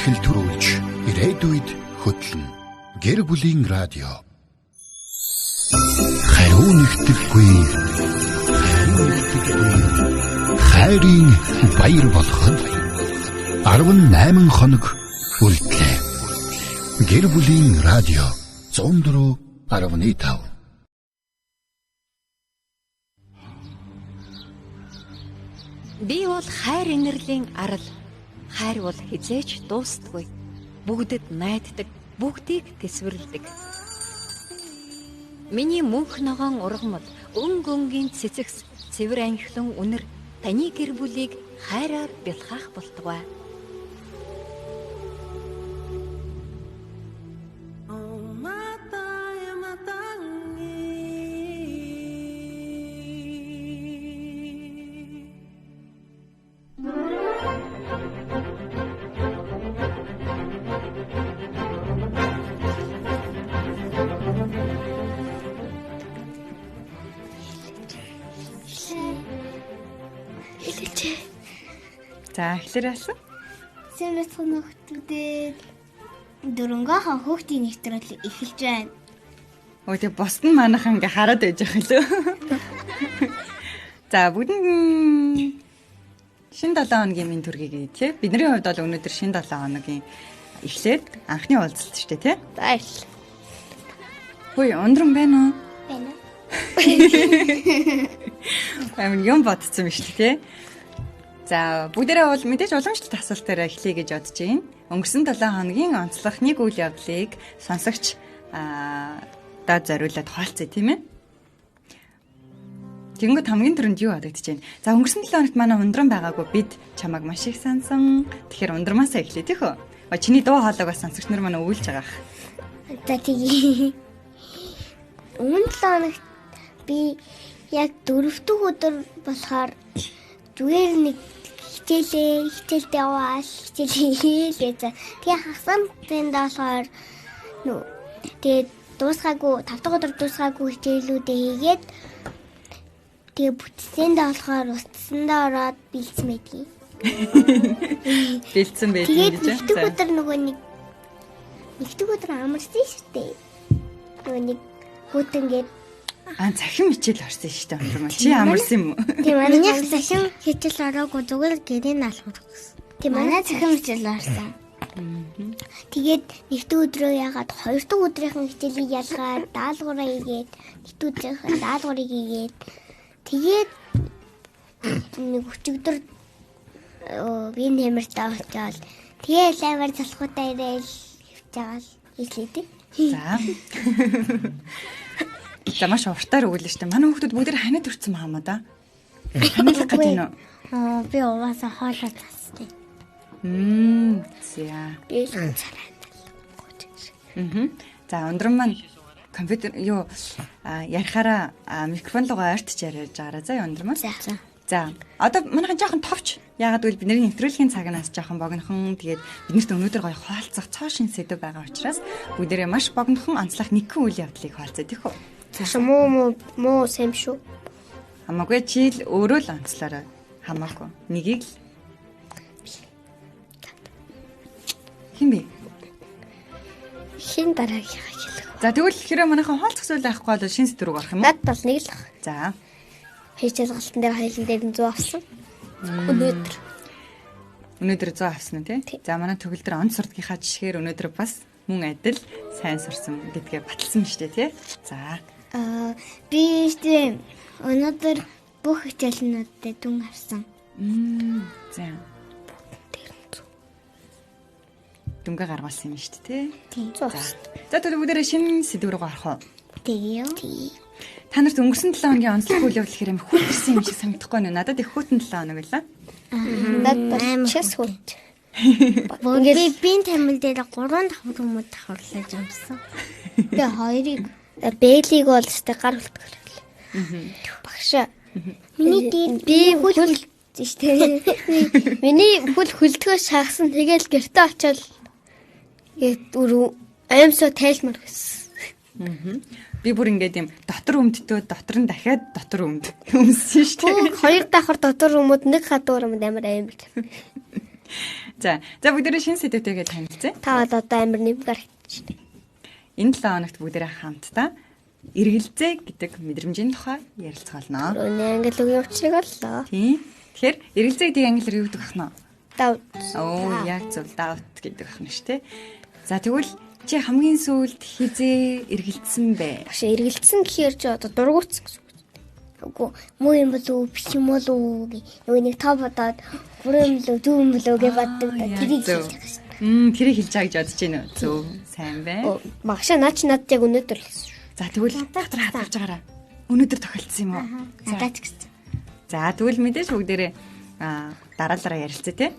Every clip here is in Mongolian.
бэлтгэл төрүүлж ирээдүйд хөтлөн гэр бүлийн радио хариу нэгтгэхгүй хайрын баяр болгоход 18 хоног үлдлээ. Гэр бүлийн радио 104.5. Би бол хайр инэрлийн арал. Хайр бол хизээч дуустдаггүй. Бүгдэд найддаг, бүгдийг тэсвэрлэдэг. Миний мөнх ногоон ургамал, өнг өнгийн цэцэгс, цэвэр анхлан үнэр таны гэр бүлийг хайраар бэлхаах болтугай. За, эхлэр алсан. Сэмэс хүмүүстүүдэд дөрөнгөөхөн хүүхдийн нэвтрэл эхэлж байна. Өө тэг босд нь манайхан ингээ хараад байж байгаа лөө. За, бүгд шинэ 7 хоногийн минь төргий тий. Бидний хувьд бол өнөөдөр шинэ 7 хоногийн эхлээд анхны уулзалт шүү дээ тий. Баярлалаа. Хөөе, ундран байна уу? Байна. Амин юм бодсон юм шүү дээ тий. За, бүгдээрээ бол мэдээж уламжлалт асуултаараа эхлэе гэж бодож байна. Өнгөрсөн 7 хоногийн онцлог нэг үйл явдлыг сонсогч дад зориулаад хаалцъя тийм ээ. Тэнгүүд хамгийн түрүүнд юу бодогдож байна? За, өнгөрсөн 7 хоногт манай ундран байгаагүй бид чамайг маш их сансан. Тэгэхээр ундрамаасаа эхлэе тийх үү? Чиний дуу хоолойг бас сонсогч нар манай өвлж байгаа. За тэгээ. Өмнө 7 хоногт би яг 4 дахь өдөр болохоор зүгээр нэг хичээлдээ яваал хичээл гэж. Тэгээ хагас тэнд болохоор тэгээ дуусгаагүй 5 дахь өдөр дуусгаагүй хичээлүүдээ хийгээд тэгээ бүтцээндээ болохоор устсандаа ороод бэлдсэн байдгийг. Бэлдсэн байдгийг гэж. Тэгээд нэг өдөр нөгөө нэг өдөр амарсан шүү дээ. Нөгөө нэг хүүтэнгээд цахим хичээл орсон шүү дээ ундрам. Чи амарсан юм уу? Тийм манай цахим хичээл ороогүй зүгээр гэрээ наалах гэсэн. Тийм манай цахим хичээл орсон. Тэгээд нэгдүгээр өдрөө ягаад хоёр дахь өдрийн хичээлийг ялгаад даалгавраа хийгээд нэгдүгээр өдрийн даалгаврыг хийгээд тэгээд нэг өчигдөр би нэмэртэй очоод тэгээ лайвар залхуудаа ирээл явж байгаа л хэлээ. За. За маш уртаар өгүүлээ шүү дээ. Манай хүүхдүүд бүгд ханаад төрсэн маамаа да. Ханаад гэж юм уу? Би угаасаа хоолоо тастай. За. Би царай. За, ундран маань компьютер ярихаараа микрофон руугаа ойртож яриад байгаараа за ундран маань. За. Одоо манайхан жоохон товч. Яагаад гэвэл бидний нэвтрүүлгийн цагнаас жоохон богинохон тэгээд биднэрт өнөөдөр гоё хаалцах цоо шин сэдв байгаа учраас бүгдээрээ маш богинохон онцлог нэгэн үйл явдлыг хаалцаа тийх үү? За муу сэм шүү. Хамаагүй чи л өөрөө л онцлороо хамаагүй. Нэгийг л хин бэ? Хин дараагийнхаа хэлэх. За тэгвэл хэрэг манайхан хаалцах зүйл байхгүй бол шин сэдв рүү орох юм уу? Над бол нэг л. За. Хичээл галтан дээр хайлан дээр 100 авсан. Өнөөдөр 100 авсан уу тий? За манай төгөлдөр он сурдгийнхаа жишгээр өнөөдөр бас мөн адил сайн сурсан гэдгээ баталсан шүү дээ тий. За. Би тийм өнөөдөр бүх хичээлнүүдэд дүн авсан. За. Дүнгээ гаргуулсан юм шүү дээ тий. Тийм. За тэгвэл бүгдээрээ шинэ сэдв рүү орох уу? Тэгээ. Та нарт өнгөрсөн 7 хоногийн онцлог үйл явдал хэрэг хүлэрсэн юм шиг санагдахгүй нэ. Надад их хүйтэн 7 хоног байлаа. Надад час хүт. Би бин тамил дээр 3 давхар хүмүүс давхарлаж юмсан. Тэгээ хоёрыг бэлийг бол өстэй гар хөлтгөл. Багш. Миний дээр би хөл штэ. Миний хөл хөлтгөө шахсан тэгэл гэрте очил. Аимсоо тайлмар гэсэн. Би бүр ингээд юм дотор өмдтөө дотор нь дахиад дотор өмссөн шүү дээ. Хоёр давхар дотор өмд нэг хадуур өмд амар аимэр. За бүгдээрээ шинэ сэдвтэйгээ танилцъя. Та одоо амар нэмгэр хийчихсэн. Энэ 7 хоногт бүгдээрээ хамтдаа эргэлзээ гэдэг мэдрэмжийн тухай ярилцгаална. Өнөө англи үгийн учрыг оллоо. Тийм. Тэгэхээр эргэлзээ гэдэг англиар юу гэдэг ах нь? Doubt. Яг зөв doubt гэдэг ах нь шүү дээ. За тэгвэл чи хамгийн сүүлд хизээ эргэлзсэн бэ? Багш эргэлзсэн гэхээр чи одоо дургуутсан гэсэн үг. Үгүй муу юм болов уу биш юм болов уу гэ. Нөгөө нэг тоо бодоод бүрэн болов дүү юм болов гэж боддог. Тэрийг хэлж байгаа шин. Тэрийг хэлж байгаа гэж бодож байна уу? Зөв, сайн байна. Багшаа наад чи надад яг өнөөдөр л гэсэн. За тэгвэл доктор хатгалж байгаараа. Өнөөдөр тохиолдсон юм уу? Надад ч гэсэн. За тэгвэл мэдээж бүгдээрээ дараалалаа ярилцъя те.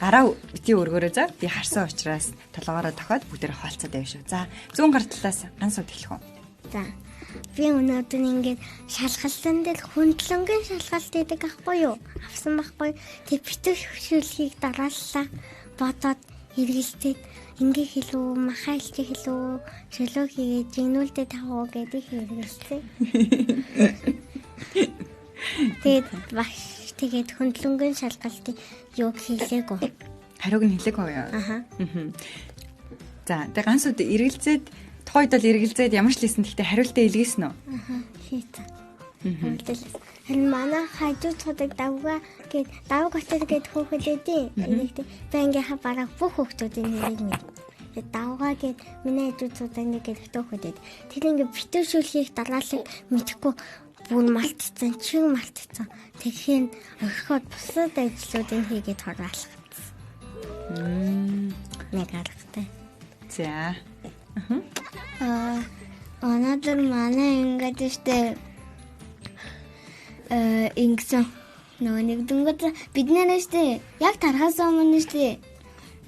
Гараа бити өргөөрөө за би харсан учраас толгоороо тохиод бүгдээрээ хаалцаад байв шүү. За зүүн гар талаас ганц уд хэлэх үү? За би өнөөдөр ингээд шалгалсан дээр хөндлөнгийн шалгалт хийдэг ахгүй юу? Авсан байхгүй. Тэг битүү хөвшүүлгийг дарааллаа. Бодоод эргэлзээд ингээ хэлүү, махаа хэлчих хэлүү, шөлөө хийгээд жигнүүлдэ тавуу гэдэг хэрэгэлцээ. Тэгээд хөндлөнгөн шалгалтыг юу хийлээгүй. Хариуг нь хэлээгүй юу? Аха. За тэг ганц удаа эргэлзээд тухайд бол эргэлзээд ямар ч лсэн гэхдээ хариултаа илгээсэн үү? Аха. Хийсэн. Харин манай хажууддаг давга гээд давг очоод гээд хөөхөлөөдөө. Энийг бангийн бараг бүх хүүхдүүдийн нэрийг мэд. Давга гээд миний хажууддаг нэг гээд хөөхөлөөд. Тэр ингээ битүүшүүлгийг дараалал мэдхгүй бүр малтцсан, чиг малтцсан. Тэгэхээр орхиод бусад ажлуудыг хийгээд хороолгоцсон. Нэг аргатай. За. Өнөөдөр манай ингээд штэ ингэсэн нөгөө нэг дүнгээд бид нэрээстэй яг тархаас өмнө штэ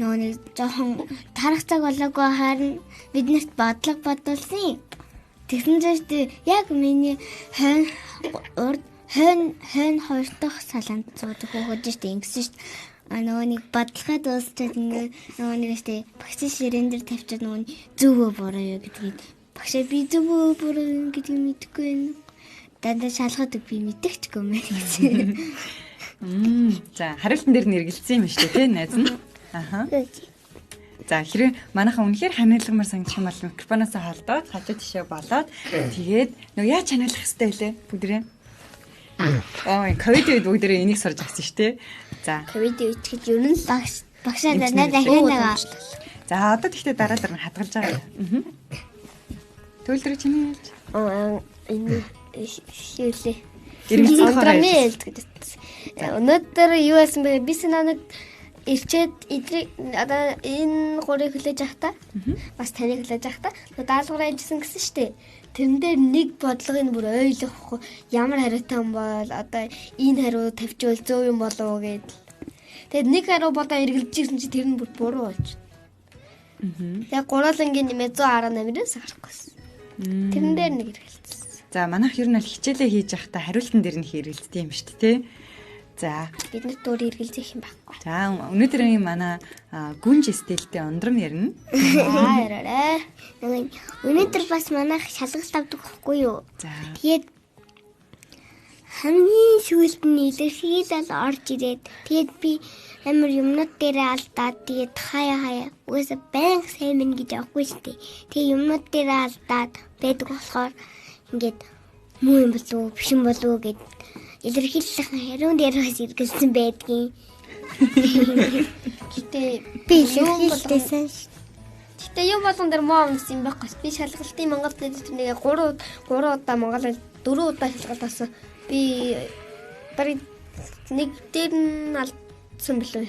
нөгөө нэг жоохон тарах цаг болоогүй харин биднэрт бодлого бодуулсан. Тэгсэн чинь яг миний хойно хоёр дахь салаанд зуудаг хөөж штэ ингэсэн штэ нөгөө нэг бодлогоо дуусчаад ингээ нөгөө нэг штэ багш ширээн дээр тавьчаад нөгөө зөвөө буруу юу гэдгийг багшаа би зөвөө буруу гэдгийг мэдэхгүй байна. Дандаа шалгадаг би мэдчихгүй мэн. За хариултан дээр нь эргэлзсэн юм шүү дээ тий найз нь. Аха. За хэрэг манайхан үнэхээр ханиалгамар санагдах юм бол микрофоноос холдоод хажуу тишээ болоод тэгээд нөгөө яаж ханиалах хэрэгтэй вэ бүгдээ? Ковид үед бүгдээ энийг сурж авсан шүү дээ. За. Ковид үед гэж ер нь багшаа надад дахин байгаа. За одоо тэгтээ дараалал нь хадгалж байгаа. Төлөвлөрөө чиний хэлж. Энэ шүүлээ. Эргэлзээ гэдэг. Өнөөдөр юу яасан бэ? Би санааг ирчээд одоо энэ гурыг хүлээж авахта бас таныг хүлээж авахта даалгавраа хийсэн гэсэн штэ. Тэрэн дээр нэг бодлогыг бүр ойлгохгүй ямар хариутай юм бол одоо энэ хариу тавьчвал зөв юм болов уу гэд. Тэгээд нэг хариу бодоо эргэлжсэн чи тэр нь бүр буруу болж. Яг гурвангийн нэмээ 118-аас гарахгүйсэн. Тэрэн дээр нэг эргэлцсэн. За манайх ер нь хичээлээ хийж явахдаа хариултан дээр нь хэрэгэлдэж юм шүү дээ тий. За бид нар дөр эргэлзэх юм байхгүй. За өнөөдрийн манай гүнж стилтэй ундрам ярина. Яраарэ. Өнөөдөр бас манайх шалгалт авдаг байхгүй юу? За. Тэгээд хамгийн сүүлд нь илэрхийлэл орж ирээд тэгээд би амар юмнууд дээрээ алдаад тэгээд хаяа угаасаа банк сайн мэн гэж авахгүй шүү дээ. Тэгээд юмнууд дээрээ алдаад байдаг болохоор ингээд муу юм болов уу биш юм болов уу гэд илэрхийлэх хариун дээрээс иргэлсэн байдгийн. Гэтэ би илэрхийлсэн. Гэтэ юу болгон дээр муу юмсан юм байхгүй. Би шалгалтын Монгол дэд нэг 3 удаа Монголд 4 удаа шалгалт авсан. Би барыг нэг дээр нь алдсан билүү.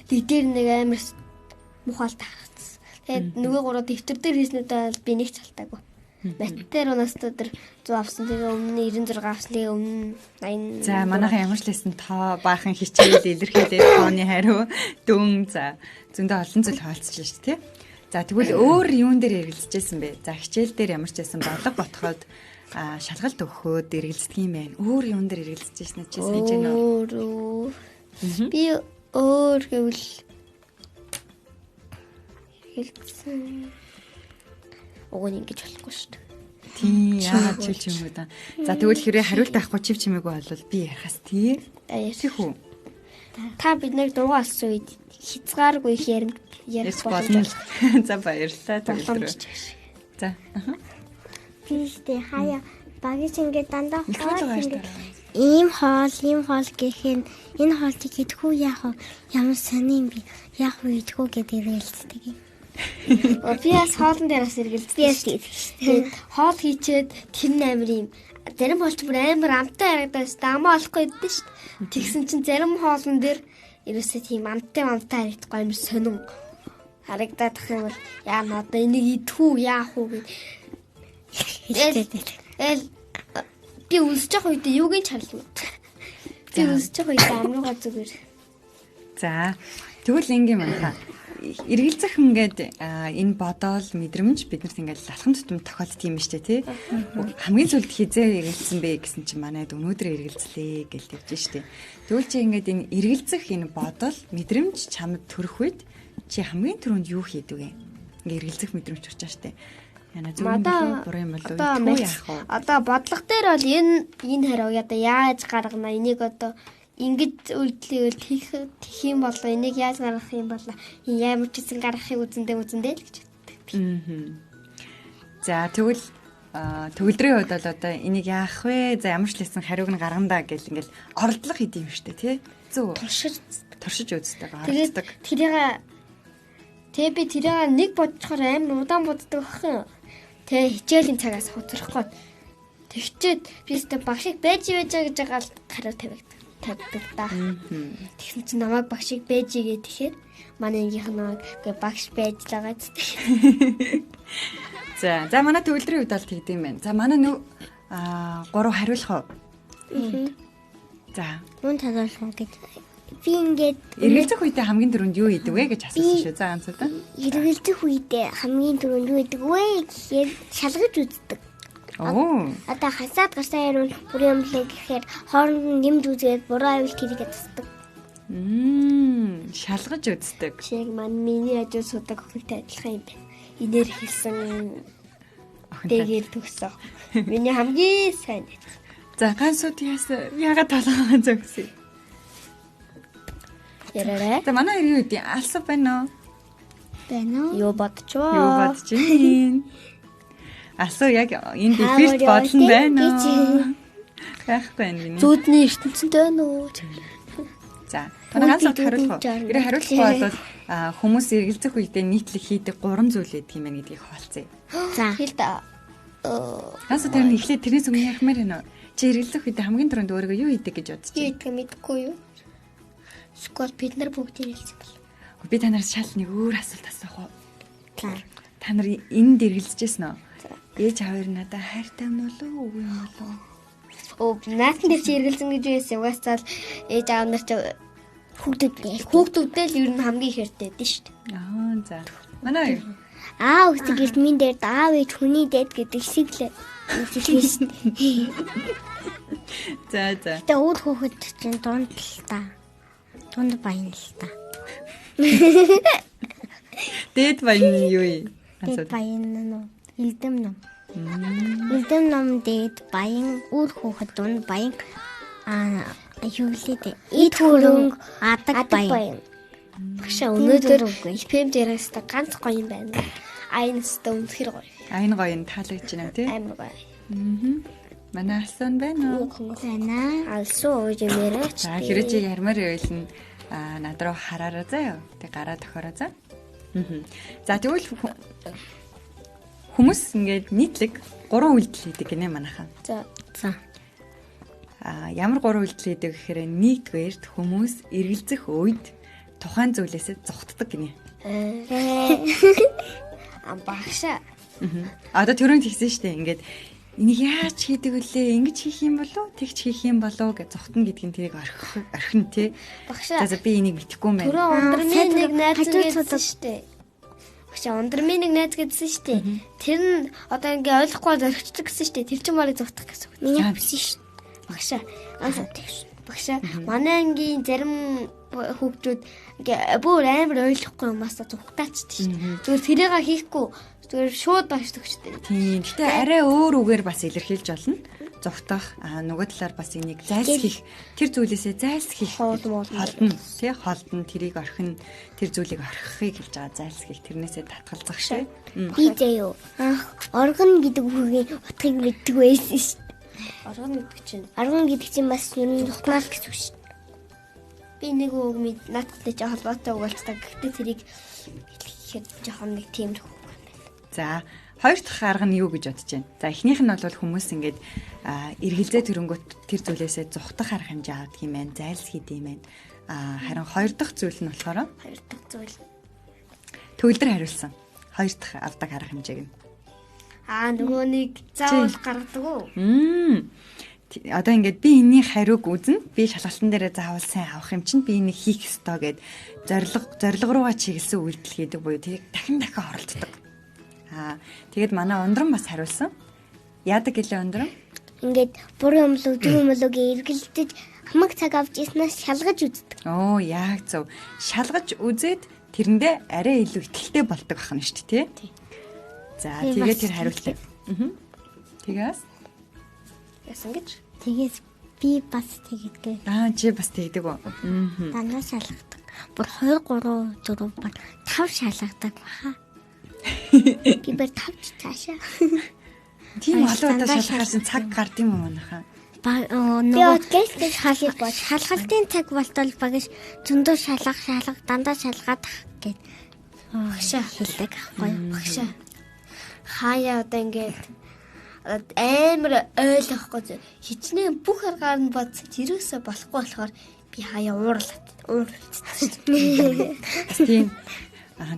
Тий дээр нэг амар мухалт харагдсан. Тэгээд нөгөө 3 дэвтэр дээр хийснүүдээ би нэг ч алдаагүй. Баттер унастаа тэр 100 авсан. Тэгээ өмнө 96 авсан. Тэгээ өмнө 80. За манайхан ямар ч лсэн тоо баахан хичээл илэрхийлээ тооны хариу дүн за зөндөө олон зүйл хаалцлаа шүү дээ. За тэгвэл өөр юун дээр эргэлзэжсэн бэ? За хичээл дээр ямар ч байсан бодлого ботхоод шалгалт өгөхөд эргэлздэг юм байна. Өөр юун дээр эргэлзэжсэн чи санаж байна уу? Би өөр гэвэл эргэлзсэн. Уг нь ингэж болохгүй шүү дээ. Тийм яагаад чив чимээ да. За тэгвэл хэрэг хариулт авахгүй чив чимээгүй бол би ярихаас тий. Ярих үү? Та бид нэг дургу алсан үед хязгааргүй их ярих болно. За баярлалаа төгөлдрөө. За. Тийштэй хаяа багш ингээд дандаа хоол ийм хоол гэхин энэ хоолыг идэхгүй яах вэ? Ямар сони юм бэ? Яах вэ идэхгүй гэдэг ярилцдаг юм. Би бас хоолн дээрээс эргэлздэг. Тэгээд хоол хийчээд тэр амир юм. Зарим хоолч бүр амар амттай харагдаж дамаа олохгүй байдсан шүү дээ. Тэгсэн чинь зарим хоолн дээр ерөөсөө тийм амттай харагдахгүй амар сонин харагдаад тах юм бол яа надаа энийг идэхгүй яах вэ гэдэг. Би үлсэж байгаа үед юуг нь чарлаа. Би үлсэж байгаа үед амруугаа зүгээр. За. Тэгвэл ингийн манайхаа эргэлзэх ингээд энэ бодоол мэдрэмж биднэрт ингээд алхам тутам тохиолдсон юм шүү дээ тий. Хамгийн сүлд хизээ эргэлзсэн бэ гэсэн чинь манайд өнөөдөр эргэлзлээ гэж тавьж штэ. Тэгвэл чи ингээд энэ эргэлзэх энэ бодоол мэдрэмж чамд төрөх үед чи хамгийн түрүүнд юу хийдэг вэ? Ингээд эргэлзэх мэдрэмж төрж байгаа штэ. Яна зөвхөн буруу юм болов уу яах вэ? Одоо бодлого дээр бол энэ хариу одоо яаж гаргана энийг одоо ингэж үйлдэлийг хийх юм бол энийг яаж гаргах юм бол ямар ч гэсэн гаргахыг үзэндээ л гэж боддог. За тэгвэл төгөлдрийн хувьд бол одоо энийг яах вэ? За ямар ч лсэн хариуг нь гаргандаа гэл ингээл оролдлого хийдэм юм штэ тий. Зөв. Туршиж үздэг оролддог. Тэгээ би тэрийг нэг бодчихоор амар удаан боддог ах. Тэгээ хичээлийн цагаас хуцрахгүй. Тэгчээд би өөртөө багшиг байж гэж байгаа л хариу тавьдаг да. Тэгсэн чинь намайг багшиг байж гээ тэгэхээр манай ангийнх намайг багш байж байгаа гэдэг. За манай төгөлдрийн үед бол тэгдэм байх. За манай 3 хариулах уу? За. Мөн хариулах уу гэж. Би ингээд эргэлзэх үедээ хамгийн түрүүнд юу хийдэг вэ гэж асуусан шүү. За ганцудаа. Эргэлзэх үедээ хамгийн түрүүнд юу хийдэг вэ гэхээр шалгаж үздэг. Одоо хасаад гарсан яруу бүрийн өмлөө гэхээр хооронд нь нэмж үзээд буруу аюул тэрийгээ тусдаг. Шалгаж үздэг. Шиг миний ажил судаг охинтой адилхан юм байна. Инээр хэлсэн дэгээр төгсөө. Миний хамгийн сайн. За ганцуд яагаад толгойн зөгсөе? Ярарэ. За манай иргэн үеийн алсав байна уу? Байна уу? Юу бодчихвоо? Юу бодож байна? Асуу яг энэ дефект бодлон байна уу? Байхгүй юм. Зүудний ертөнцөнд байна уу? За, танаас хариулах. Гэрээ хариулахгүй бол хүмүүс эргэлзэх үедээ нийтлэг хийдэг 3 зүйл гэдэг юм байна гэдгийг хаалцъя. За, хэл да. Хасаа тэр нь эхлээд тэрнээс өмнө яхмаар байна уу? Чи эргэлзэх үедээ хамгийн түрүүнд өөрийгөө юу хийдэг гэж бодчих? Юу хийдэг мэдэхгүй юу? Сквот бид нар бүгд эргэлзэх бол. Би танаас шал нэг өөр асуулт асуух уу? За. Та нар энд эргэлзэжсэн үү? Ээж аваар надад хайртай юм болов уу, үгүй юм болов уу? Наатан дээр чи эргэлзэн гэж байсан. Угаасаа ээж аав нар чи хүүхдүүдтэй л ер нь хамгийн их ярьдаг шүү дээ. За. Манай аав гэдэг эрдмийн дээр аав ээж хүний дэд гэдэг шиг л хэлсэн шүү дээ. За. Тэгээ үүд хүүхэд чинь дунд л та. Дунд баян л та. Дэд баян юу юм? Дэд баян нь элдэм ном. Элдэм ном дэд баян үр хүүхэд дунд баян юу лээ. Эд хөрөнгө адаг баян. Багшаа өнөөдөр FM дээрээс та ганц гоё юм байна. Айнстай үнэхэр гоё. Айн гоё таалагдж байна тий? Амар гоё. Манай алсын байна уу? Байна. Алсын ууж юмэрэж. За хэрэг чи ярмаар байвал над руу хараараа заяа. Тэг гараа тохиороо за. За тэгвэл хүмүүс ингээд нийтлэг 3 үйлдэл хийдэг гинэ манайхаа. За. Ямар 3 үйлдэл хийдэг гэхээр нэгдүгээрт хүмүүс эргэлзэх үед тухайн зүйлээсээ зогтдог гинэ. Багшаа. Одоо түрүүнд хэлсэн шүү дээ. Ингээд энийг яаж хийдэг вүлээ? Ингэж хийх юм болов? Тэгч хийх юм болов гэж зогтно гэдг нь тэрийг орхин тий. Багшаа. За би энийг мэдэхгүй юм байна. Түрүү ундрын нэг найз гэдсэн шүү дээ. Багшаа ундрын нэг найз гэдсэн шүү дээ. Тэр нь одоо ингээ ойлгохгүй зоригчдаг гэсэн шүү дээ. Тэр чинь марыг зогтох гэсэн. Миний хэлсэн шүү. Багшаа. Багшаа. Манай ангийн зарим хүүхдүүд ингээ бүр амар ойлгохгүй юмасаа зүгтаачдаг шүү. Зүгээр тэрийг хийхгүй Зүгээр шууд багш төгчтэй. Тийм. Гэтэ арай өөр үгээр бас илэрхийлж болно. Зүгтах нөгөө талаар бас энийг зайлсхийх тэр зүйлээсээ зайлсхийх холдно тий холдно тэрийг орхин тэр зүйлийг орхихыг хэлж байгаа зайлсхийх тэрнээсээ татгалзах шээ. Би заяа орган гэдэг үгийн утгыг мэддэг байсан шүү дээ. Орган гэдэг чинь бас ер нь тухнаа л гэсэн үг шүү дээ. Би нэг үг наадтай жоо холбоотой үг болцдог. Гэхдээ тэрийг хэлэхэд жоохон нэг тиймэрхүү үг юм байна. За хоёр дахь арга нь юу гэж бодож байна? За эхнийх нь бол хүмүүс ингээд эргэлзээ төрөнгөт тэр зүйлээсээ зүхтах арга хэмжээ авдаг юм байна, зайлсхийд юм байна. Харин хоёр дахь зүйл нь болохоор Хоёр дахь зүйл. төгөлдөр хариулсан. Хоёр дахь авдаг арга хэмжээг нь. Нөгөө нэг заавал гаргадаг уу? Одоо ингээд би энэний хариуг үзнэ. Би шалгалтын дээрээ заавал сайн авах юм чинь би энийг хийх ёстой гэд зориг руугаа чиглэсэн үйлдэл хийдэг буюу тэрийг дахин оролцдог. Тэгээд манай ундран бас хариулсан. Яадаг гэлээ ундран? Ингээд буруу юм лүү, зөв юм лүү гээ эргэлдэж хамаг цаг авч ирснээс шалгаж үздэг. Оо, яг зөв. Шалгаж үзээд тэрэндээ арай илүү ихтэй болдог ахна шүү дээ, тий? За, тэгээд тэр хариултаа. Тэгээс Яасан гэж? Тэгээс би бас тэгдэг. Чи бас тэгдэг үү? Дандаа шалгадаг. Бүр 2 3 4 5 шалгадаг баха. Би бүр 5 цаашаа. Тийм олон удаа шалгахаар цаг гард юм уу манайхаа? Би өдгөөс хаалыг бод шалгалтын цаг болтол багш зөндөө шалгах дандаа шалгаад гэд Багшаа хэлдэг аахгүй юу? Багшаа. Хаяа одоо ингээд амар ойлгохгүй хичнээн бүх аргаар нь бодсож ерөөсө болохгүй болохоор би хаяа уурлаад. Тийм.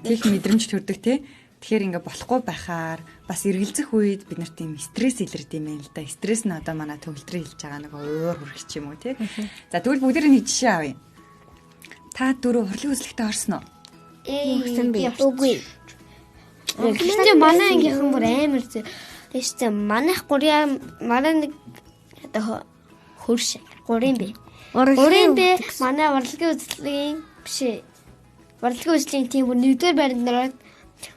Тийх мэдрэмж төрдөг тий. Тэгэхээр ингээ болохгүй байхаар бас эргэлзэх үед бид нарт тийм стресс илэрдэг юм байна л да. Стресс нь одоо манай төгөлдрийн хэлж байгаа нэг уур хүрэх юм уу тий. За тэгвэл бүгдээр нэг жишээ авъя. Та дөрөв хурлын үзлэгтээ орсон уу? Орсон би. Үгүй. Гэхдээ манай ангийнхан бүр амар зөө. Тэшээ манайх манай нэг одоо хөрш 3 бэ. 3 бэ. Манай урлагийн үзлэгийн биш. Урлагийн үзлэгийн тийм бүр 1-р байранд ороод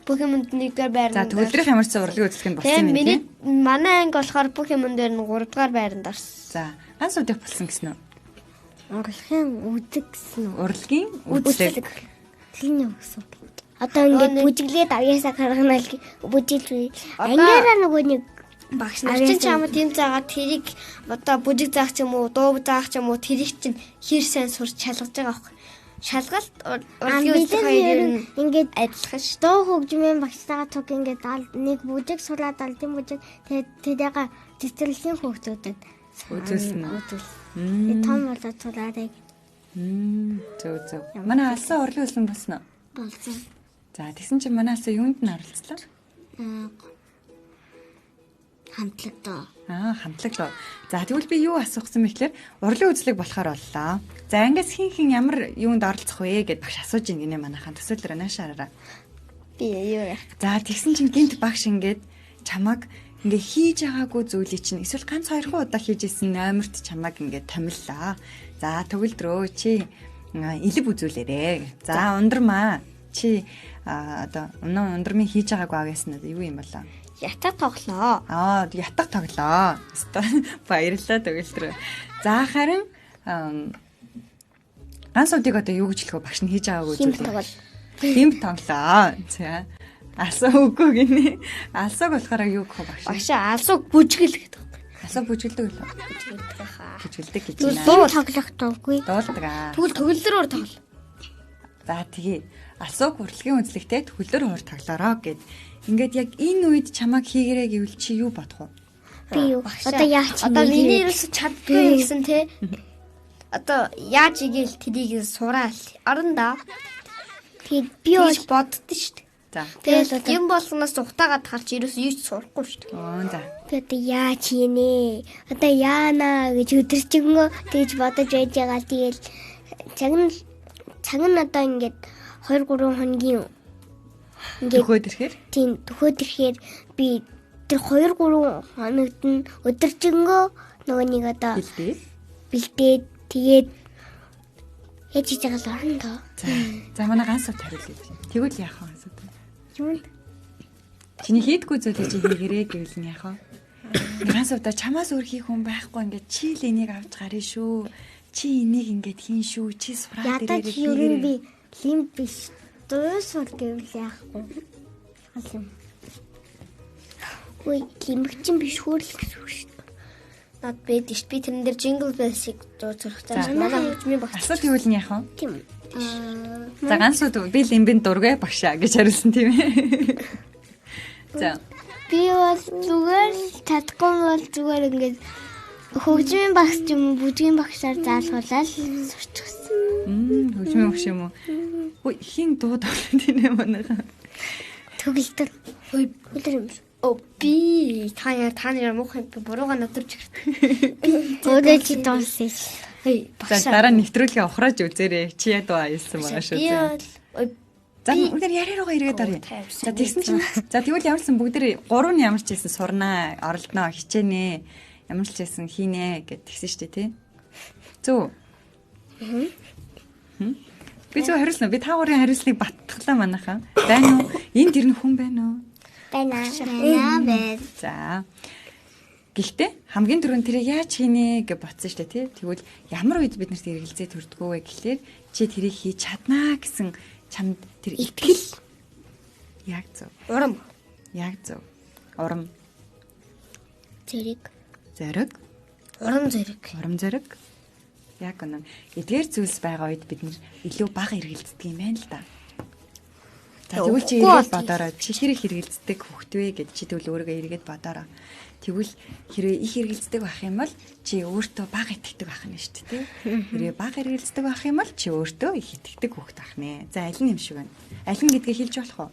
бүх юмд 1-р байранд. За төгөлдрийн ямар ч урлагийн үзлэг нь болсон юм тийм. Манай анги болохоор бүх юмд дээр нь 3-р байранд орсон. За ганц удаа болсон гэсэн үү? Урлагийн үзэг гэсэн үү? Урлагийн үзлэг. Тэрний өгсөн. Одоо ингээд бүжиглээд авьяасаа гарганаа л бүжиглээ. Ангаараа нөгөө нэг багш нар чинь чамд тийм заагаад тэрийг одоо бүжиг заах ч юм уу, дуу заах ч юм уу тэрийг чинь хэр сайн сурч шалгаж байгаа байхгүй. Шалгалт урлагийн үзлэг хоёр нь ингээд адилхан ш. Дуу хөгжмийн багштайгаа цуг ингээд нэг бүжиг суулаад алдын бүжиг тэдэга цэцэрлэгийн хөгжүүдэд үзүүлсэн. Том болоод суулаарай. Зөв. Манай алсан урлагийн үзлэг болсон уу? Болсон. За тэгсэн чинь манай алсан юунд нь оролцлоо? Хамтлагтаа. Хамтлаг лөө. За тэгвэл би юу асуусан бэ гэхээр урлагийн үзлэг болохоор боллоо. За ангиас хин ямар юунд оролцох вэ гэд багш асууж ин гинэ манайхаа төсөөлөр наашаараа. Би юу яа. За тэгсэн чинь гинт багш ингээд чамаг ингээ хийж байгаагүй зүйлийг чинь эсвэл ганц 2 удаа хийж исэн номерт чамаг ингээ томиллаа. За төгөлдрөө чи илэг үзүүлээрэ. За ундрмаа чи одоо ундрмын хийж байгаагүй агаас нь юу юм болоо? Ятаг тоглоо. Ятаг тоглоо. Баярлалаа төгөлдрөө. За харин ганц удыг одоо юу гэж хэлэх вэ? Багш нь хийж байгаагүй зүйл. Химт тоглоо. За алсаа үгүй гинэ. Алсааг болохоор юу гэх вэ багш? Багшаа алсааг бүжгэл гэдэг. Алсаа бүжгэлдэг үү? Бүжгэлдэг гэж байна. Дуу тоглох дуугүй. Дуулдаг аа. Тэгвэл төгөлдрөөр тоглоо. За тэгээ алсааг урлагийн үзлэгтэй төгөлдөр хуур тоглоороо гэд. Ингээд яг энэ үед чамайг хийгэрэй гэвэл чи юу бодох вэ? Би юу? Одоо яач одоо миний ерөөсө чаддгүй гэсэн те. Одоо яаж игээл тэрийг сураал. Орондоо. Тэгээд би боддоо шүү дээ. За. Тэгээд юм болгоноос ухтаагаад харч ерөөсөө юу ч сурахгүй шүү дээ. За. Тэгээд яач ийнэ? Одоо яана гэж өдөржингөө тэгж бодож байж байгаа. Тэгээд цаг нь одоо ингээд 2 3 хоногийн Төхөөд ирэхээр? Тийм, төхөөд ирэхээр би тэр 2 3 хоногт нь өдөржингөө нөгөө нэг одоо бэлдээд тэгээд яаж хийж байгаа л орондоо. За манай ганц сууд хариулъя. Тэгвэл яах вэ? Юунд? Чиний хийдгүү зүйлээ чи хийгэрээ гэвэл нь яхаа. Ганц удаа чамаас өөр хийх хүн байхгүй ингээд чи л энийг авч гарна шүү. Чи энийг ингээд хийн шүү. Чи сураад Ядаж юу би лим биш. Дуусар гэвэл яахгүй. Алим. Ой, лимчин биш хөөрлөх шүү шүү. Над бэд ш би тэрэн дээр jingle bells-ийг дуу зурхтаа манай хөгжмийн багш. Асуулт юу вэ яхаа? Тийм. За ганцууд би лимбийн дургүй багшаа гэж хариулсан тийм ээ. За. Би бол зүгээр чадахгүй бол зүгээр ингээд хөгжмийн багш юм уу, бүжгийн багшаар заалгуулаад сурчихсан. Хөгжмийн багш юм уу? Ой, хин дуу тоглоно тийм ээ манайха. Төгөлдөр. Ой, өдөр юм. Оо би та яа муухай бурууга нөтөрч ирсэн. Өөрөө чи дууссан. Ой, За дараа нэвтрүүлгээ ухрааж үзээрэй. Чи яд баа хэлсэн байгаа шүү. Би бол За бүгд яриаруугаа ирээд орё. За тэгсэн чинь за тэгвэл ямарсан бүгд 3 нь ямарч хэлсэн сурнаа, оролдноо, хичээнэ. Ямарч хэлсэн хийнэ гэд тэгсэн шүү дээ тий. Зөв. Би зөв хариулсан. Би та гурийн хариулсныг баттглаа манайхаа. Байна уу? Энд тэр нь хүн байна уу? Байна. За. Гэхдээ хамгийн түрүүнд тэрийг яаж хийнэ гэж бодсон шүү дээ тий. Тэгвэл ямар үед бид нарт эргэлзээ төрдгөө вэ гэхлээр чи тэрийг хийж чаднаа гэсэн чамд тэр итгэл яг зөв. урам. Яг зөв. Урам. Зэрэг. Зориг. Урам зэрэг. Урам зориг. Яг үнэн. Эдгээр зүйлс байгаа үед бид нэр илүү бага эргэлздэг юм байна л да. За тэгвэл чи эргээд бодороо. Чи хэрэг хэрэгэлцдэг хөхтвэ гэж чи тэгвэл өөрийгөө эргээд бодороо. Тэгвэл хэрэг их хэрэгэлцдэг байх юм бол чи өөртөө бага итгэдэг байх нь шүү дээ. Хэрэг бага хэрэгэлцдэг байх юм бол чи өөртөө их итгэдэг хөхт байх нэ. За аль нь юм шиг байна? Аль нь гэдгийг хэлж болох уу?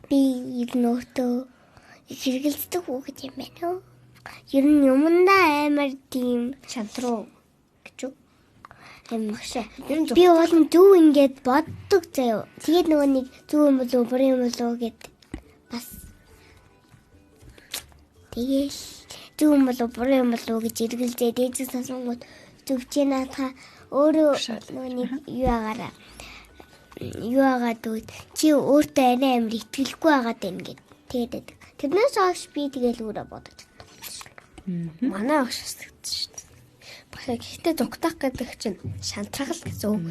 Би өөртөө хэрэгэлцдэг хүүхэд юм байна уу? Ер нь юмдаа амар тийм Шантруу гэж үү? амгшаа. Ер нь би бол зүв ингээд боддог заяа. Тэгээд нөгөө нэг зүв юм болов уу, бүр юм болов уу гэд бас тэгээд зүв юм болов уу, бүр юм болов уу гэж эргэлзээ дээжс сонсонгууд зүвчээ наатаа өөрөө нөгөө нэг юу агаад үт чи өөртөө арай амар итгэлгүй агаад байна гэд тэгээд тэрнээс хойш би тэгэл өөрөө бодож чаддаг. Манай багш хэсэгдсэн шүү дээ. Багш гэхдээ дугтах гэдэг чинь шантрагал гэсэн үг.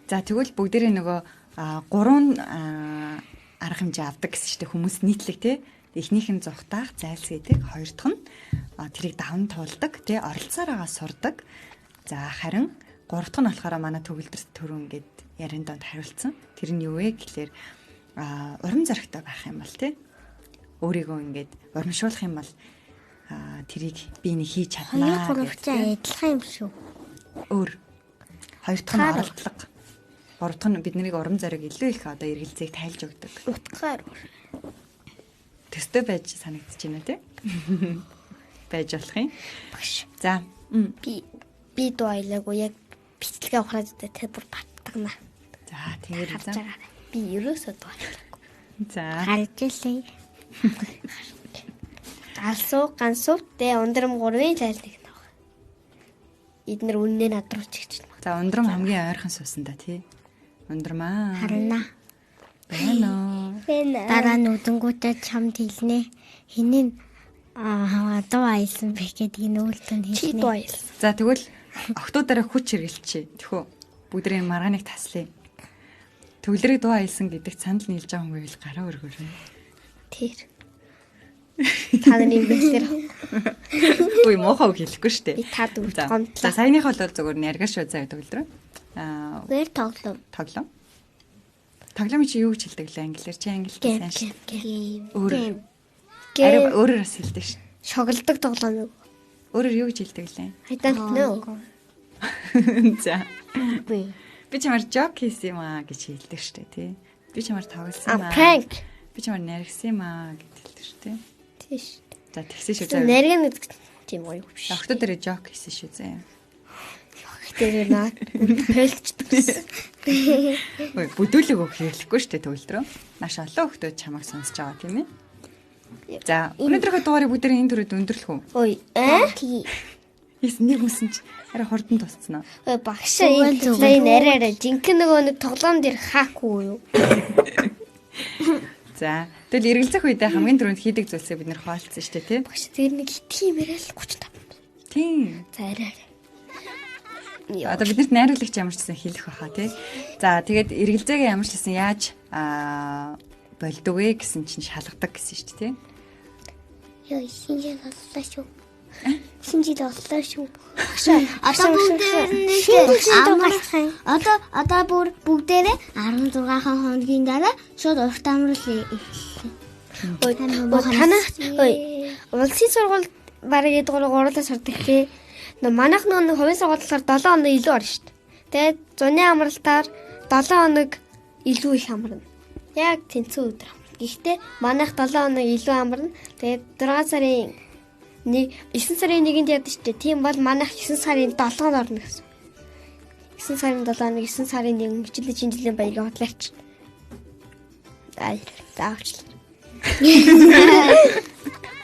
За тэгвэл бүгдээрээ нөгөө 3 арга хэмжээ авдаг гэсэн чинь хүмүүс нийтлэг тий. Эхнийх нь зүхтаах, зайлсхийдэг, хоёр дахь нь тэрийг даван туулдаг, тий оролцоор байгаа сурдаг. За харин гурав дахь нь болохоор манай төгөлдөр төрөн гээд ярин донд хариулсан. Тэр нь юу вэ гэхлээр урам зоригтой байх юм бол тий. Өөрийгөө ингээд урамшуулах юм бол тэрийг би нэг хийж чаднаа. Хоёр гуравчаа адилхан юм шүү. Өөр. Хоёр дахь нь оролдлого. Гурав дахь нь биднийг урам зориг илүү их одоо эргэлзээг тайлж өгдөг. Утгаар Төстэй байж санагдаж байна тий. Байж болох юм. багш. За. Би дуу аялаггүй яг бичлэгээ ухраад өгдөө тэр бүр баттгана. За тэгээд Харж байгаа. Би ерөөсөө дуу аялаггүй. За. Харж илээ. Гансуутэй ундрам 3-ын цайлтыг нав. Эднэр үннээ над руу чигч байна. За ундрам хамгийн ойрхон суусан да тий. Ундрамаа. Харна. Байна. Дараа нь үдэнгүүтээ чамд хэлнэ. Хинээ дуу аялсан бэ гэдэг энэ үйлдэл Чи хэлнэ. дуу аял. За тэгвэл октоудаараа хүч хэрэгэлчихье. Тэхүү. Бүгдрийн маргааныг таслая. Төгөлрийг дуу аялсан гэдэг санал нийлж байгаа хүн байвал гараа өргөрөө. Тэр. Та нарын бэлэр. Үй мохоо хэлэхгүй штэ. Би та дүрд За гомдлоо. саяных бол зүгээр нэргаш шүү заа төгөлдрөө. Гэр тоглоом. Тоглоом. Тоглоом чи юу гэж хэлдэг лээ англиар чи англи сайн шүү. Өөр. Арай өөрөөр бас хэлдэг ш. Шоглдог тоглоом юу? Өөрөөр юу гэж хэлдэг лээ? Хайдан нөө. За. Би Би чамаар жок хийсэн юм аа гэж хэлдэг штэ тий. Би чамаар тоглосон юм аа. Prank. Би чамаар нэргсэн юм аа гэж хэлдэг штэ. Тийш. За тэгсэн шүү заа. Нэргэн тийм гоё биш. Октод дээр жок хийсэн шүү заа. Тэр наа. Хэлчихдэг. Ой бүдүүлэг өгөх хэрэглэхгүй штэ төгөлдрөө. Маш олон хүмүүс чамайг сонсож байгаа тийм ээ. За өнөөдрийнхөө дугаарыг бүгдээ энэ төрөд өндөрлөх үү? Ой. Хийсэн нэг хүсэн чи арай хордон тусцсан аа. Ой багшаа энэ арай жинхэнэ нөгөө нэг тоглоом дээр хаахгүй юу? За. Тэгэл эргэлзэх үедээ хамгийн түрүүнд хийдэг зүйлсээ бид нэр хуваалцсан шүү дээ, тий? Багш тэр нэг тийм ярил 35. Тийм. За арай. Одоо биднэрт найруулагч ямар ч гэсэн хэлэх байхаа, тий? За, тэгээд эргэлзээгээ ямар ч гэсэн яаж болдог вэ гэсэн чинь шалгадаг гэсэн шүү дээ, тий? Яа, шинжил боллоо шүү. Шинжил боллоо шүү. Одоо бүгдээрээ одоо бүгдээрээ 16 хоногийн дараа шууд урт амрал танах улсын сургууль бараг 3 сардаг тий. Манайх нэг хувийн сургуулиар 7 хоног илүү орно шүү дээ. Тэгээд зуны амралтаар 7 хоног илүү их амарна. Яг тэнцүү өдөр. Гэхдээ манайх 7 хоног илүү амарна. Тэгээд 6 сарын 9 сарын 1-нд яд шүү дээ. Тийм бол манайх 9 сарын 7-нд орно гэсэн. 9 сарын 7 хоног 9 сарын 1 хичээлээ шинэ жилийн баярыг хотлооч. Заавчлаа.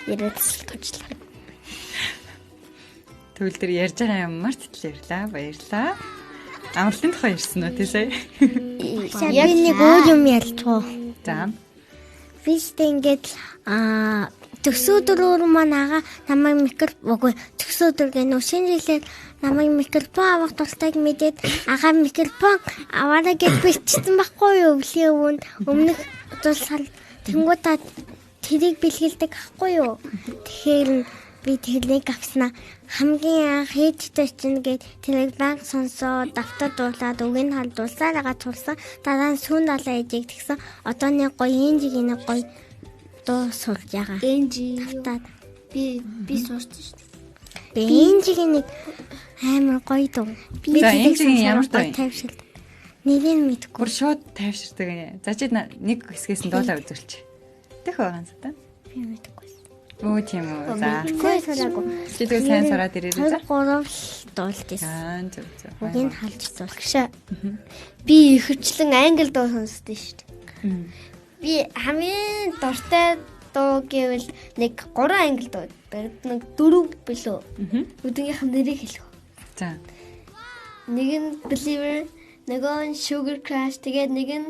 Ярилцлаа туужлаа. Тэгвэл тэр ярьж байгаа юмар тэтлээрлээ. Баярлаа. Амралтын тухай ярьсан уу тий сая? Яг нэг өөр юм ялцгаа. За. Вистэ ингээд төсөөдрөөр манаа намайг төсөөдөр гэнэ шинэ жилээр намайг микрофон авах тустай мэдээд агаа микрофон аваарай гэж бичсэн байхгүй юу? Өвлийн өмнөх зулсал тэнгуутаа тэрийг бэлгэлдэг байхгүй юу? Тэгэхээр би тэрнийг авснаа хамгийн анх ээжтэй чинь гээд тэрийг банк сонсоо давтар дуулаад үгийг халдуулсаар байгаа тулсан дараа нь сүүн далаа ээжийг тэгсэн одоо нэг гоё энжигийн нэг гоё дуу сурж байгаа. Энжи тавтаад би суурсан шүү дээ. Би энжигийн нэг амар гоё дуу. Би энжигийн ямар дуу тавьшил. Нэрийг мэдэхгүй. Бүр шууд тавьширдаг. За чи нэг хэсгээс нь дуулаа үзүүлчих. Тэх байгаа юм та. Би мэдэхгүй. Өө тийм үү. За. Сайн сураагүй. Тэдгээр сайн сураад ирээ за. 3 дуулдээс. Зөв. Үгийг халж дуулчихшаа. Би ихэвчлэн англи дуу сонсдог шүү дээ. Би хамгийн дуртай дуу гэвэл нэг 3 англи дуу. Нэг 4 билүү. Өдгийнх нь нэрийг хэлэх. За. Нэг нь Believer, нэг нь Sugar Crash, тэгээд нэг нь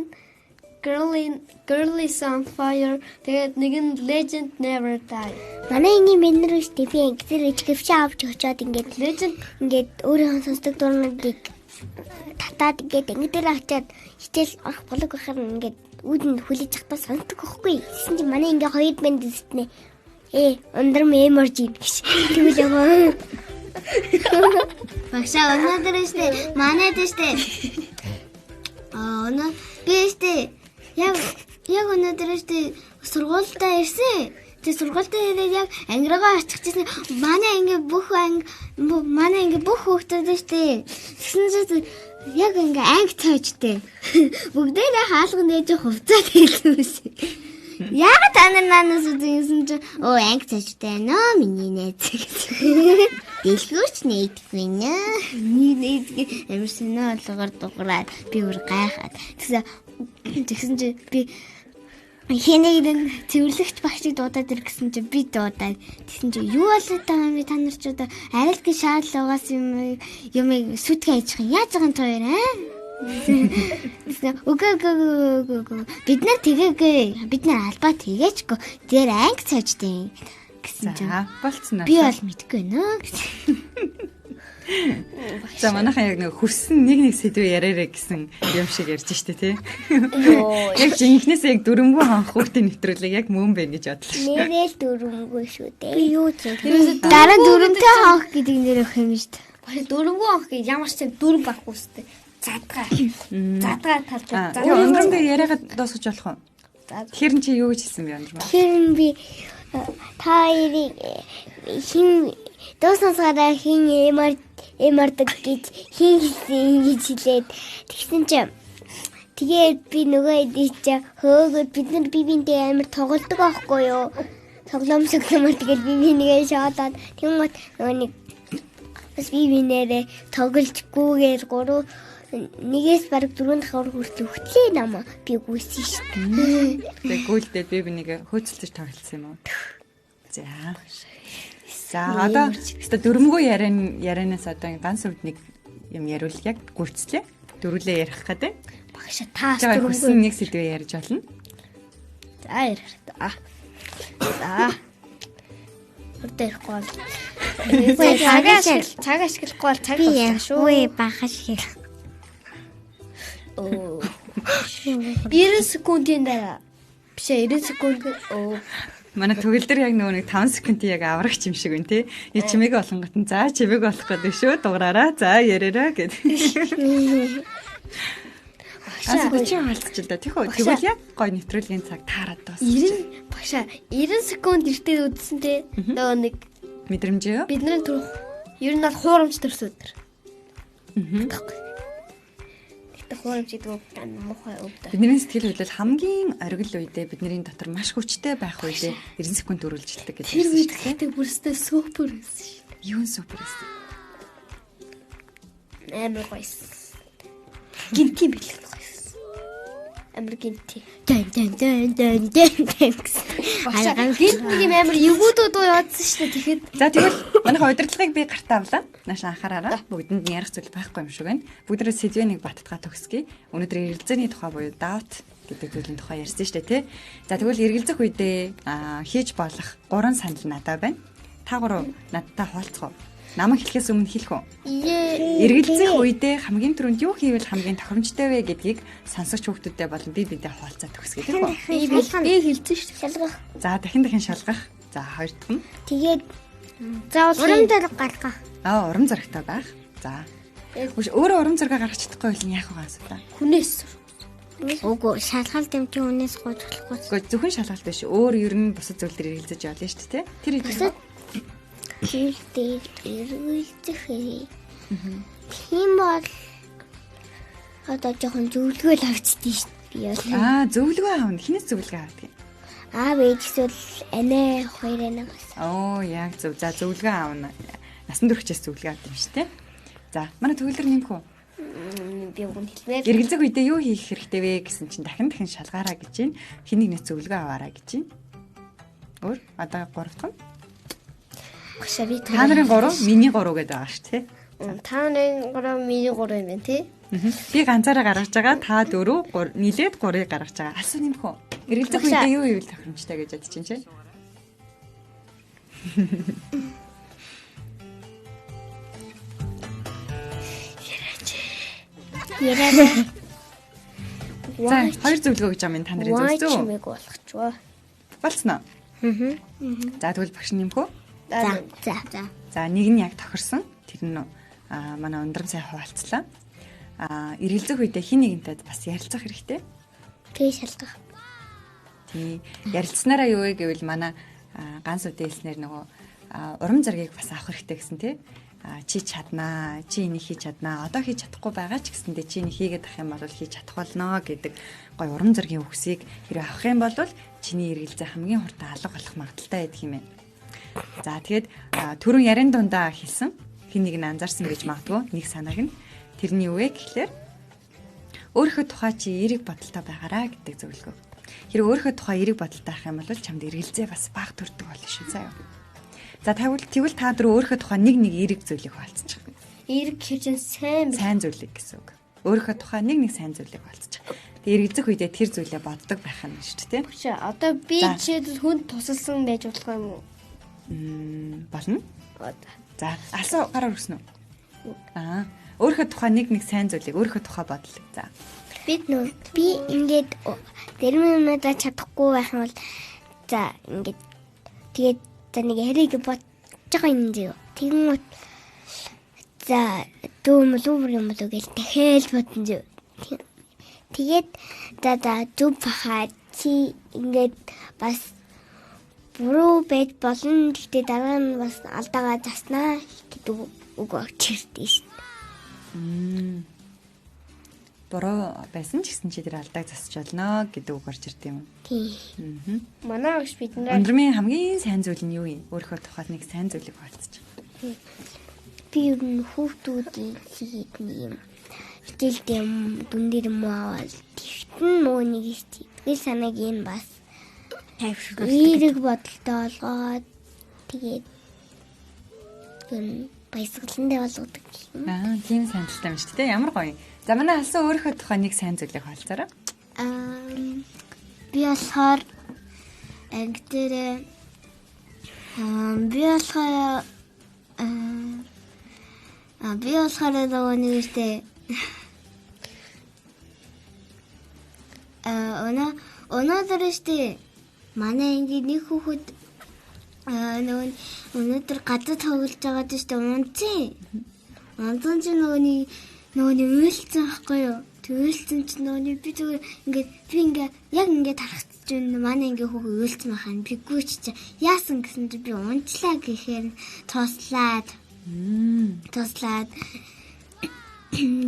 Girl is on fire. Тэгээд нэг нь Legend Never Die. Манай ингийн мэнэр үстэй би ангидэр ичгэвчээ авч очоод ингээд Legend ингээд өөрөө сонсдог дуурнуудыг татаад ингээд ангидэр авчаад хичээл орох болог байхаар ингээд үүдэнд хүлээж захтаа сонсдог байхгүй. Тэгсэн чинь манай ингээ 2 банд дэстнэ. Өндөр меморжи гэж. Тэгвэл яваа. Багшаа өнөөдөр өстэй манай дэстэ. Өнөө би өстэй яг өнөөдөр өстэй сургуультай ирсэн. Тэг сургуультай ирээд яг ангиргаа очихчихсан. Манай ингээ бүх хүүхдүүд өстэй. Тэгсэн чинь яг ингээ анги цаажтэй. Бүгдээ хаалга нээж хувцас хэлсэн байсан. Яг та нараас үзсэн чинь анги цаажтай нөө миний найз гэсэн. Дэлгүүрч нээдгүй нэ. Нээдгүй амарсан нөө олгоор дуграад би бүр гайхаад. Тэгсэн чинь би хинэгдэн цэвэрлэгч багшийг дуудаад ир гэсэн чинь би дуудаад тэгсэн чинь юу болоод байгаа юм бэ та нар ч одоо арилгын шаардлагаас юмыг сүтгэ ээжих юм яаж байгаа юм Үгүй бид нар тэгээгүй бид нар албаа тэгээчгүй дээр анги цаажтай гэсэн чинь болцсон аа би бол мэдгүй нөө гэсэн. За манайхаа яг нэг хүрсэн нэг сэдв яриарэ гэсэн юм шиг ярьж штэ тий. Яг жинхнээсээ яг дөрөнгөө ханх хүүхдийн нэвтрүүлэг яг мөн бэ гэж бодлоо. Нэрэл дөрөнгөө шүү дээ. Би юу ч дараа дөрөнтэй ханх гэдэг нэр өгөх юм штэ. Бari дөрөнгөө ханх гэж ямар ч юм дөрөв байхгүй штэ. Задгаа талбай. Өндрөндөө яриагаад дуусгаж болох уу? Тэгэхээр чи юу гэж хэлсэн бэ өндрөө? Тэгэхээр би та хоёрыг хин доосноосаараа хин эмардаг гэж хин гэж хэлээд тэгсэн чинь тэгээд би нөгөө эдээ хөөгөө бид нар бибинтэй амар тоглолдог байхгүй юу? Тоглоом тэгээд бибинийгээ шаадаад тэнгуут нөгөө нэг бас бибинээрээ тоглолцгүйгээр нэгээс бараг 4 дахь хүртэл хөтлөө намаа би гүйсэн шүү дээ. Тэгээ гүйлдээд би нэг хөөцөлдөж тоглолцсон юм уу? За одоо дөрмгөө ярианаас одоо ганц үд нэг юм яриул яг гүйцлээ. Дөрүлээ ярих гэдэг. Багш таас дөрмгөө нэг сэдвээ ярьж болно. За ярих. За. Өрдөө ярихгүй бол. Цаг ашиглахгүй бол цаг болчихно шүү. Үгүй бахаш хэл. Оо. 90 секундын дараа. Биш 90 секунд. Оо. Манай төгөлдөр яг нөгөө 5 секундын яг аврагч юм шиг байна тий. Я чимээг олонгот нь за чимээг болох гэдэг шүү. Дугаараа за яраараа гэд. Асуу чи хаалцж л да. Тэгвэл яг гой нэвтрүүлгийн цаг таарад дуусна. 90 багшаа 90 секунд эртээ үдсэн те. Нөгөө нэг мэдрэмжээ. бидний түрх ер нь бол хуурамч төрсөн өдөр. Тэгтээ хуурамч гэдэг үг муухай үг даа. Бидний сэтгэл хөдлөл хамгийн оргил үедээ бидний дотор маш хүчтэй байх үедээ 90 секунд үргэлжилдэг гэдэг. Тэр үед гэхдээ бүрстээ супер байсан шүү. Юу супер байсан. Амар гойс. Гинти билээ. Америкинти. Дан. Багшаа гинтиг амар эвгүүдүүд яадсан шүү дээ. Тэгэхэд за тэгвэл манайхаа удирдлагыг би гартаа авлаа. Нааш анхаараараа. Бүгдэнд нь ярих зүйл байхгүй юм шиг байна. Бүгдээрээ сэдвэнийг баттгаа төгсгий. Өнөөдөр эргэлзээний тухай буюу doubt гэдэг зүйлийн тухай ярьсан шүү дээ, тий. За тэгвэл эргэлзэх үедээ хийж болох 3 санал надад байна. Та гурав надтай хуваалцах уу? Намайг хэлэхээс өмнө хэлэх үү? Эргэлзэх үедээ хамгийн түрүүнд юу хийвэл хамгийн тохиромжтой вэ гэдгийг сонсогч хүүхдүүдэд болон би бидэд хуваалцаа төгсгөх үү? би хэлсэн шүү дээ. Шалгах. За дахин шалгах. За хоёр дахь нь. Тэгээд заавал урам зориг гаргах. Урам зоригтой байх. За. Өөрөө урам зориг гаргах чадахгүй бол яах вэ асуулаа? Хүнээс. Үгүй шалгалт юм чи үнээс гож болохгүй. Гэхдээ зөвхөн шалгалт биш. Өөр ер нь бусад зүйл дээр эргэлзэж явлаа шүү дээ, тий? Тэр их. Хэлдэг эргэлзэх хэрэг. Тийм бол одоо жоохон зөвлөгөөл авчдээ шүү дээ. Зөвлөгөө аавна. Хинээс зөвлөгөө авдаг юм? Аав ээж эсвэл анаа хоёр анаас. Яг зөв. За зөвлөгөө аавна. Насан туршичээс зөвлөгөө авдаг юм шүү дээ. За манай төгөлдөр нэмэх үү? Би үгэн хэлмээр. Эргэлзэх үедээ юу хийх хэрэгтэй вэ гэсэн чинь дахин шалгаараа гэж байна. Хэнийг нэг зөвлөгөө аваараа гэж байна. Өөр одоо 3 дахь нь. Та нарын 3, миний 3 гэдэг байгаа шүү тий. Та нарын 3, миний 3 юм байна тий. Би ганцаараа гаргаж байгаа, та 4, нийлээд 3-ыг гаргаж байгаа. Асуу нэмэх үү? Эргэлзэх үедээ юу ивэл тохиромжтой гэж бодож чинь чи? Яраа. За, хоёр зөвлөгөө гэж байгаа юм та нарын зөвлөсөн. Чимээг болгочваа. Болцсон уу? За тэгвэл багш нэмэх үү? За. Нэг нь яг тохирсон. Тэр нь манай ундрам сайн хуваалцлаа. Эргэлзэх үедээ хин нэгэнтэй бас ярилцах хэрэгтэй. Тэгээ шалгах. Тий. Ярилцсанараа юу вэ гэвэл манай ганц үдээ хэлснээр нөгөө урам зориг бас авах хэрэгтэй гэсэн тий. Чи чаднаа, чи энийг хийж чаднаа. Одоо хийж чадахгүй байгаа ч гэсэндээ чи энийг хийгээд авах юм бол хийж чадах болно гэдэг гой урам зоригийн үгсийг хэрэг авах юм бол чиний эргэлзээ хамгийн хурдан алга болох магадaltaй байдаг юм байна. За тэгээд түрүүн ярин дундаа хэлсэн хин нэг нь анзаарсан гэж магадгүй нэг санааг нь тэрний юу вэ гэхлээр өөрийнхөө тухай чи эерэг бодолтой байгаараа гэдэг зөвлөгөө. Хэрэг өөрийнхөө тухай эерэг бодолтой байх юм бол чамд эргэлзээ бас баг төрдөг болно шүү заяа. За тэгвэл та дөрөв өөрийнхөө тухай нэг эерэг зүйлийг хаалцчих. Эерэг гэж сайн зүйлийг гэсэн үг. Өөрийнхөө тухай нэг сайн зүйлийг хаалцчих. Тэг эргэлзэх үедээ тэр зүйлээ боддог байх нь шүү дээ. Багш одоо би жишээлбэл хүнд тусалсан байж болох юм уу? Болно. За асуу гараар өрснө үү? Өөрийнхөө тухай нэг сайн зүйлийг өөрийнхөө тухай бодлоо. За. Би ингээд дэрмэнүүдээ чадахгүй байх юм бол за ингээд тэгээд за нэг хэрэг бодож байгаа юм зөө. Тэгмээ за дүүмлүүр юм л гэж дахиад бодсон зөө. Тэгээд за зүв бахаа чи ингээд бас буруу байж болно. Гэхдээ дараа нь бас алдаагаа заснаа гэдэг үг очирдээ шүү. Буруу байсан ч гэсэн чи тэр алдааг засч болно гэдэг үг орж ирд юм. Тийм. Манай агш бидний өндөрмийн хамгийн сайн зүйл нь юу юм? Өөрийнхөө тухайд нэг сайн зүйлийг хаалцчих. Би ер нь хүүхдүүдийн хийдний юм. Хичээлдээ дүн дээр муу аваад тэгтэн нөгөө нэг сэтгэл санааг юм бас эерэг бодолтой олгоод тэгээд баясгалантай болгодог юм. Тийм сайн талтай юм шүү дээ. Ямар гоё. За манай алсан өөрийнхөө тухай нэг сайн зүйлийг хаалцаараа. Би болохоор анги дээр би болохоор нөгөө нэг ихтэй өнөөдөр ихтэй манай анги нэг хүүхэд нөгөө өнөөдөр гадаа тоглож байгаа дэжтэй унцсан чи нөгөө уйлцсан байхгүй юу? Уйлцсан чи нөгөө би зүгээр ингээд харагдаж байна. Манай ингээ хүүхд уйлцсан байхаа би гүйч чи яасан гэсэн чи би унтлаа гэхээр туслаад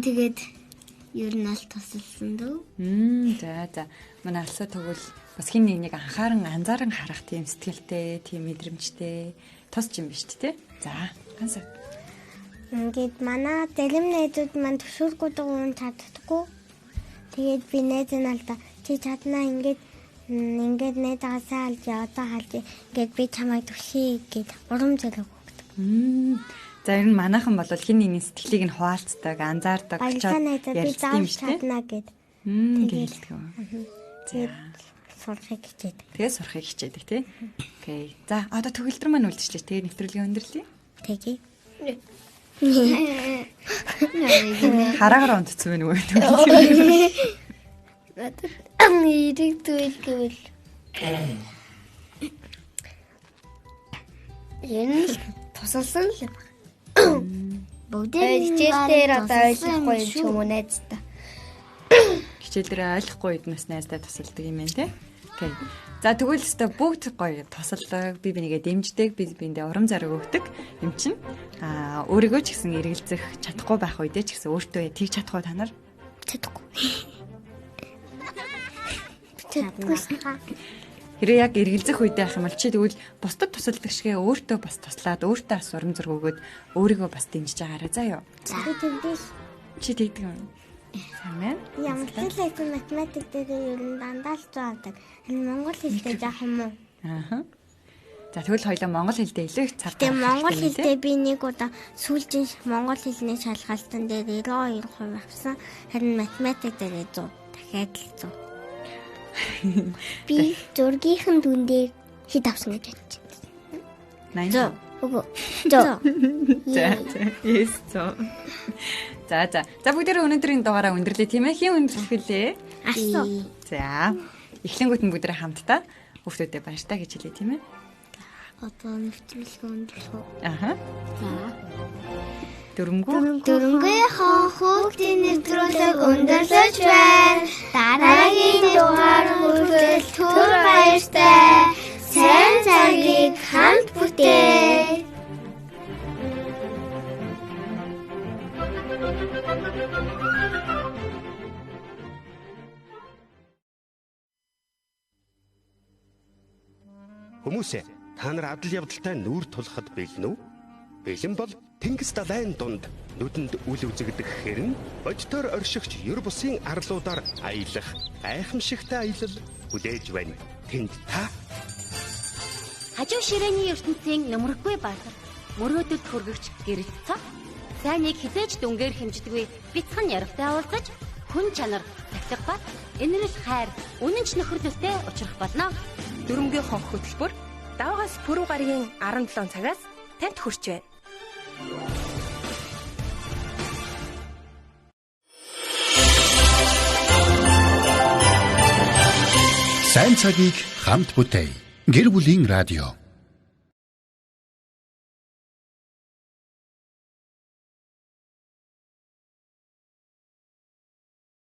тэгээд ер нь аль тусалсан дөө. За. Манай алсаа тэгвэл бас хин нэг анзааран харах тийм сэтгэлтэй, тийм мэдрэмжтэй тосч юм биш үү? За, гансаа. Ингээд манай зарим найзууд маань төшөөргүүд уун чаддаггүй. Тэгээд би найз нь алдаа чи чаднаа ингээд найзаасаа алж одоо халж ингээд би чамайг төшөө гэд урам зориг өгдөг. За ер нь манайхан бол хин нэгний сэтгэлийг нь хуваалцдаг, анзаардаг, ярьдаг юм шүү дээ. Тэгэлдэг. Тэгээд сурахыг хичээдэг. Тэгээд сурахыг хичээдэг тий. Окей. За одоо төгөлдөр маань үлдчихлээ. Тэгээд нэвтрүүлгийн өндөрлөе. Тэгье. Хараагаар онцсон байх нөгөө. Ирэг тэгвэл энэ тусалсан л юм. Бүгдээ хичээлээр одоо ойлгохгүй юм ч юм уу найзтай. Хичээлээр ойлгохгүй үед нас найзтай тусалдаг юм байна тий. Окей. За тэгвэл өстө бүгд гоё тусалдаг, би бинийгээ дэмждэг, би биендээ урам зориг өгдөг юм чинь. Өөрийгөө ч гэсэн эргэлзэх чадахгүй байх үедээ ч гэсэн өөртөө тийг чадахгүй та нар чадахгүй. Хэрэг яг эргэлзэх үедээ ах юм бол чи тэгвэл бусдад тусалдаг шигээ өөртөө бас туслаад өөртөө бас урам зориг өгөөд өөрийгөө бас дэмжиж байгаарай заа юу. Чи тэгдэг юм. Сайн. Ямар ч хэлсэн математик дээр ер нь дандаа л заадаг. Энэ монгол хэлтэй яах юм уу? Аа. За тэгвэл хоёулаа монгол хэлдээ илүү их цар таа. Тэгээ монгол хэлдээ би нэг удаа сүүлжин монгол хэлний шалгалтын дээр 92% авсан. Харин математик дээр 100. Дахиад л 100. Би зургийнхэн дүн дээр хэд авсан гэж байна. 80. Үгүй. Yes. За бүгдээрээ өнөөдрийн дугаараа өндөрлөе тийм ээ. Хин өндөрлөх лээ? Асуу. За. Эхлэнгүүт нь бүгдээрээ хамтдаа хүүхдүүдэд баяртай гэж хэлье тийм ээ. Одоо нэвтрүүлэг өндөрлөх үү? Аха. За. Дөрөнгөө хүүхдийн нэвтрүүлэг өндөрлөж байна. Дараагийн дугаар хүртэл түр баяртай. Сайн цагийг хамт бүтээ. Хүмүүсээ та нар адал явдалтай нүүр тулахад бэлэн үү? Бэлэн бол Тэнгис далайн дунд нүдэнд үл үзэгдэх хэрэн бодитоор оршигч ер бусын арлуудаар аялах гайхамшигтай аялал хүлээж байна. Тэнд та хажуу ширээний ертөнцийн нөмрөггүй баатар мөрөөдөд хүргэгч гэрэл цог сайныг хизээж дүнгээр хэмждэггүй бяцхан ярвтай уулзаж хүн чанар тахилга энэрл хайр үнэнч нөхөрлөлтэй учрах болно. Дөрөнгөө хонх хөтөлбөр даваагаас пүрэв гарагийн 17 цагаас танд хүрч байна. Сайн цагийг хамт бүтээе. Гэр бүлийн радио.